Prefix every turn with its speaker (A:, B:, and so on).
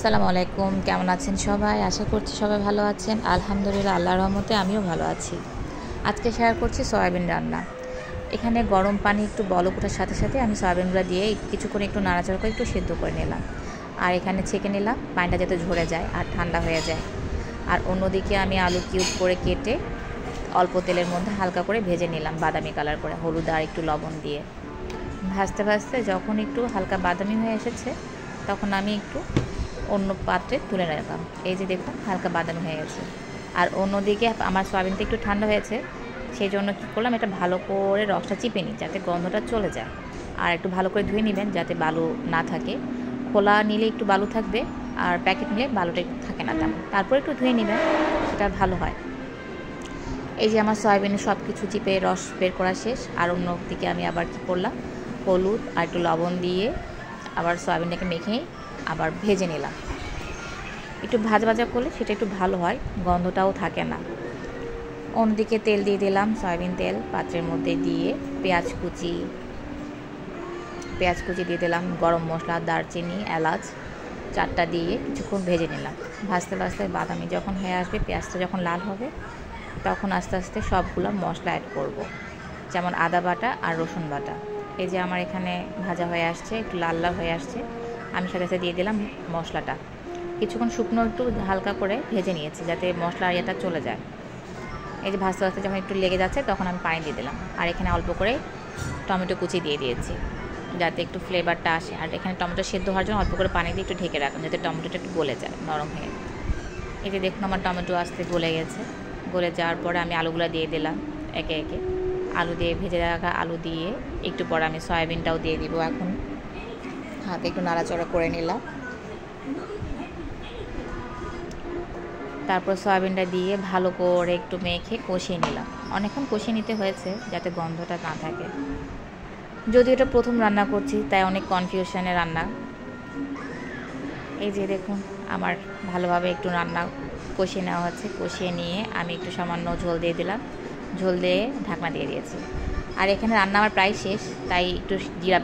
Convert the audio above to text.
A: আসসালামু আলাইকুম। কেমন আছেন সবাই? আশা করছি সবাই ভালো আছেন। আলহামদুলিল্লাহ, আল্লাহর রহমতে আমিও ভালো আছি। আজকে শেয়ার করছি সয়াবিন রান্না। এখানে গরম পানি একটু বলক ওঠার সাথে সাথে আমি সয়াবিনগুলো দিয়ে কিছুক্ষণ একটু নাড়াচাড়া করে একটু সিদ্ধ করে নিলাম। আর এখানে ছেঁকে নিলাম, পানিটা যাতে ঝরে যায় আর ঠান্ডা হয়ে যায়। আর অন্যদিকে আমি আলু কিউব করে কেটে অল্প তেলের মধ্যে হালকা করে ভেজে নিলাম, বাদামি কালার করে, হলুদ আর একটু লবণ দিয়ে। ভাজতে ভাজতে যখন একটু হালকা বাদামি হয়ে এসেছে, তখন আমি একটু অন্য পাত্রে তুলে নিলাম। এই যে দেখুন, হালকা বাদামি হয়ে গেছে। আর অন্যদিকে আমার সয়াবিনটা একটু ঠান্ডা হয়েছে, সেই জন্য কী করলাম, এটা ভালো করে রসটা চিপে নিই যাতে গন্ধটা চলে যায়। আর একটু ভালো করে ধুয়ে নেবেন যাতে বালু না থাকে। খোলা নিলে একটু বালু থাকবে, আর প্যাকেট নিলে বালুটা একটু থাকে না তেমন। তারপর একটু ধুয়ে নেবেন, সেটা ভালো হয়। এই যে আমার সয়াবিনের সব কিছু চিপে রস বের করা শেষ। আর অন্যদিকে আমি আবার কী করলাম, হলুদ আর একটু লবণ দিয়ে আবার সয়াবিনটাকে মেখে আবার ভেজে নিলাম। একটু ভাজা ভাজা করলে সেটা একটু ভালো হয়, গন্ধটাও থাকে না। অন্যদিকে তেল দিয়ে দিলাম, সয়াবিন তেল পাত্রের মধ্যে দিয়ে পেঁয়াজ কুচি দিয়ে দিলাম, গরম মশলা, দারচিনি, এলাচ 4টা দিয়ে কিছুক্ষণ ভেজে নিলাম। ভাজতে ভাজতে বাদামি যখন হয়ে আসবে, পেঁয়াজটা যখন লাল হবে, তখন আস্তে আস্তে সবগুলো মশলা অ্যাড করব। যেমন আদা বাটা আর রসুন বাটা। এই যে আমার এখানে ভাজা হয়ে আসছে, একটু লাল লাল হয়ে আসছে, আমি সাথে সাথে দিয়ে দিলাম মশলাটা। কিছুক্ষণ শুকনো একটু হালকা করে ভেজে নিয়েছি যাতে মশলা ইয়েটা চলে যায়। এই যে ভাজতে ভাজতে যখন একটু লেগে যাচ্ছে, তখন আমি পানি দিয়ে দিলাম। আর এখানে অল্প করে টমেটো কুচি দিয়ে দিয়েছি যাতে একটু ফ্লেভারটা আসে। আর এখানে টমেটো সেদ্ধ হওয়ার জন্য অল্প করে পানি দিয়ে একটু ঢেকে রাখুন যাতে টমেটোটা একটু গলে যায়, নরম হয়ে। এই যে দেখুন, আমার টমেটো আস্তে গলে গেছে। গলে যাওয়ার পরে আমি আলুগুলো দিয়ে দিলাম একে একে। আলু দিয়ে ভেজে রাখা আলু দিয়ে একটু পরে আমি সয়াবিনটাও দিয়ে দিব। এখন হাতে একটু নাড়াচাড়া করে নিলাম। তারপর সয়াবিনটা দিয়ে ভালো করে একটু মেখে কষিয়ে নিলাম। অনেকক্ষণ কষিয়ে নিতে হয়েছে যাতে গন্ধটা না থাকে। যদিও এটা প্রথম রান্না করছি, তাই অনেক কনফিউশনে রান্না। এই যে দেখুন, আমার ভালোভাবে একটু রান্না কষিয়ে নেওয়া হচ্ছে। কষিয়ে নিয়ে আমি একটু সামান্য ঝোল দিয়ে দিলাম, ঝোল দিয়ে ঢাকনা দিয়ে দিয়েছি। আর এখানে রান্না আমার প্রায় শেষ, তাই একটু জিরা